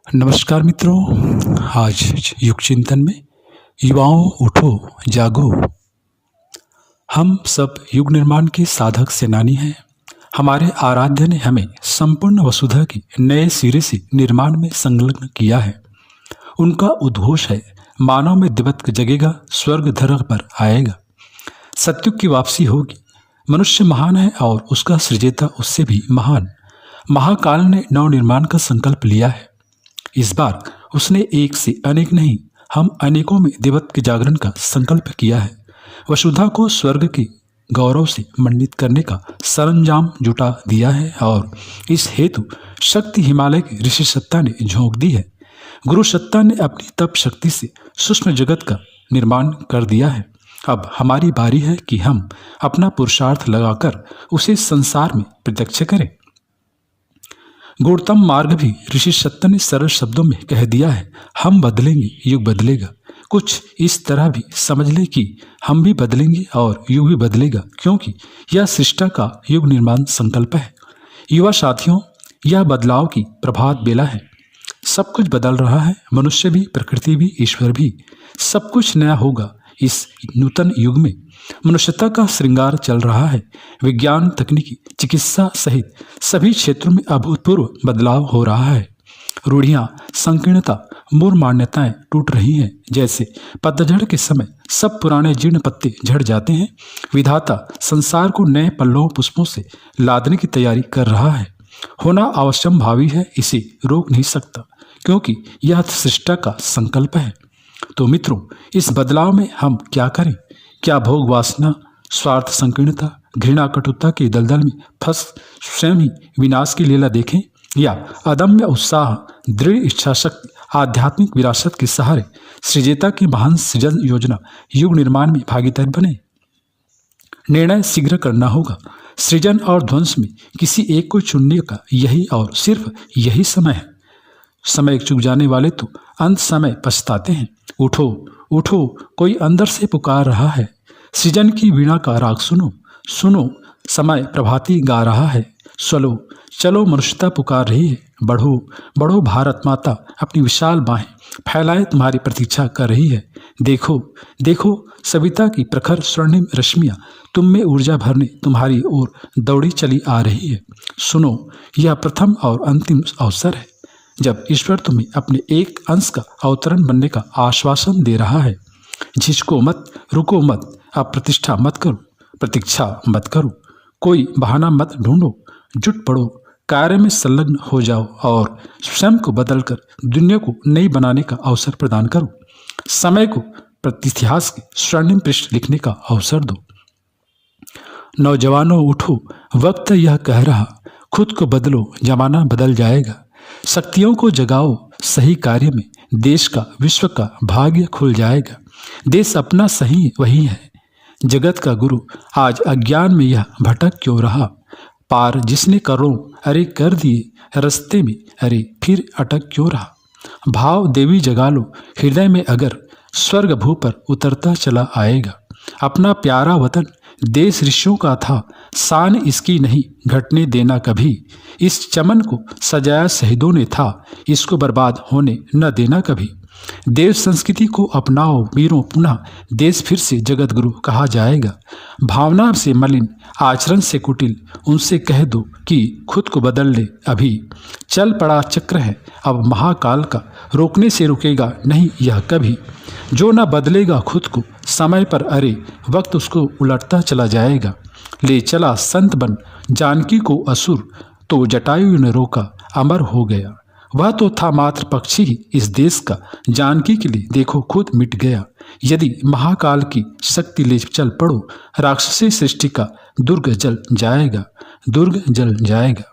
नमस्कार मित्रों, आज युग चिंतन में युवाओं उठो जागो। हम सब युग निर्माण के साधक सेनानी हैं। हमारे आराध्य ने हमें संपूर्ण वसुधा के नए सिरे से निर्माण में संलग्न किया है। उनका उद्घोष है, मानव में दिवत जगेगा, स्वर्ग धरती पर आएगा। सत्युग की वापसी होगी। मनुष्य महान है और उसका सृजेता उससे भी महान। महाकाल ने नव निर्माण का संकल्प लिया है। इस बार उसने एक से अनेक नहीं, हम अनेकों में दिवत के जागरण का संकल्प किया है। वसुधा को स्वर्ग के गौरव से मंडित करने का सरंजाम जुटा दिया है और इस हेतु शक्ति हिमालय की ऋषि सत्ता ने झोंक दी है। गुरु सत्ता ने अपनी तप शक्ति से सूक्ष्म जगत का निर्माण कर दिया है। अब हमारी बारी है कि हम अपना पुरुषार्थ लगाकर उसे संसार में प्रत्यक्ष करें। गूढ़तम मार्ग भी ऋषि सत्ता ने सरल शब्दों में कह दिया है। हम बदलेंगे, युग बदलेगा। कुछ इस तरह भी समझ ले कि हम भी बदलेंगे और युग भी बदलेगा, क्योंकि यह सृष्टि का युग निर्माण संकल्प है। युवा साथियों, यह बदलाव की प्रभात बेला है। सब कुछ बदल रहा है, मनुष्य भी, प्रकृति भी, ईश्वर भी। सब कुछ नया होगा। इस नूतन युग में मनुष्यता का श्रृंगार चल रहा है। विज्ञान, तकनीकी, चिकित्सा सहित सभी क्षेत्रों में अभूतपूर्व बदलाव हो रहा है। रूढ़ियां, संकीर्णता, मूल मान्यताएं टूट रही हैं। जैसे पतझड़ के समय सब पुराने जीर्ण पत्ते झड़ जाते हैं, विधाता संसार को नए पल्लवों पुष्पों से लादने की तैयारी कर रहा है। होना अवश्यम भावी है, इसे रोक नहीं सकता, क्योंकि यह सृष्टि का संकल्प है। तो मित्रों, इस बदलाव में हम क्या करें? क्या भोग वासना, स्वार्थ, संकीर्णता, घृणा, कटुता के दलदल में फंस स्वयं ही विनाश की लीला देखें, या अदम्य उत्साह, दृढ़ इच्छा शक्ति, आध्यात्मिक विरासत के सहारे सृजेता की महान सृजन योजना युग निर्माण में भागीदार बने? निर्णय शीघ्र करना होगा। सृजन और ध्वंस में किसी एक को चुनने का यही और सिर्फ यही समय है। समय चूक जाने वाले तो अंत समय पछताते हैं। उठो उठो, कोई अंदर से पुकार रहा है। सृजन की वीणा का राग सुनो, सुनो, समय प्रभाती गा रहा है। चलो चलो, मनुष्यता पुकार रही है। बढ़ो बढ़ो, भारत माता अपनी विशाल बाहें फैलाए तुम्हारी प्रतीक्षा कर रही है। देखो देखो, सविता की प्रखर स्वर्णिम रश्मियाँ तुम में ऊर्जा भरने तुम्हारी ओर दौड़ी चली आ रही है। सुनो, यह प्रथम और अंतिम अवसर है जब ईश्वर तुम्हें अपने एक अंश का अवतरण बनने का आश्वासन दे रहा है। झिझको मत, रुको मत, अप्रतिष्ठा मत करो, प्रतीक्षा मत करो, कोई बहाना मत ढूंढो, जुट पड़ो, कार्य में संलग्न हो जाओ और स्वयं को बदलकर दुनिया को नई बनाने का अवसर प्रदान करो। समय को इतिहास के स्वर्णिम पृष्ठ लिखने का अवसर दो। नौजवानों उठो, वक्त यह कह रहा, खुद को बदलो, जमाना बदल जाएगा। शक्तियों को जगाओ, सही कार्य में देश का, विश्व का भाग्य खुल जाएगा। देश अपना सही वही है। जगत का गुरु आज अज्ञान में यह भटक क्यों रहा? पार जिसने करो, अरे कर दिए, रास्ते में अरे फिर अटक क्यों रहा? भाव देवी जगा लो हृदय में, अगर स्वर्ग भू पर उतरता चला आएगा। अपना प्यारा वतन देश ऋषियों का था, शान इसकी नहीं घटने देना कभी। इस चमन को सजाया शहीदों ने था, इसको बर्बाद होने न देना कभी। देव संस्कृति को अपनाओ वीरों, पुनः देश फिर से जगत गुरु कहा जाएगा। भावना से मलिन, आचरण से कुटिल, उनसे कह दो कि खुद को बदल ले अभी। चल पड़ा चक्र है अब महाकाल का, रोकने से रुकेगा नहीं यह कभी। जो न बदलेगा खुद को समय पर, अरे वक्त उसको उलटता चला जाएगा। ले चला संत बन जानकी को असुर, तो जटायु ने रोका, अमर हो गया। वह तो था मात्र पक्षी ही इस देश का, जानकी के लिए देखो खुद मिट गया। यदि महाकाल की शक्ति ले चल पड़ो, राक्षसी सृष्टि का दुर्ग जल जाएगा, दुर्ग जल जाएगा।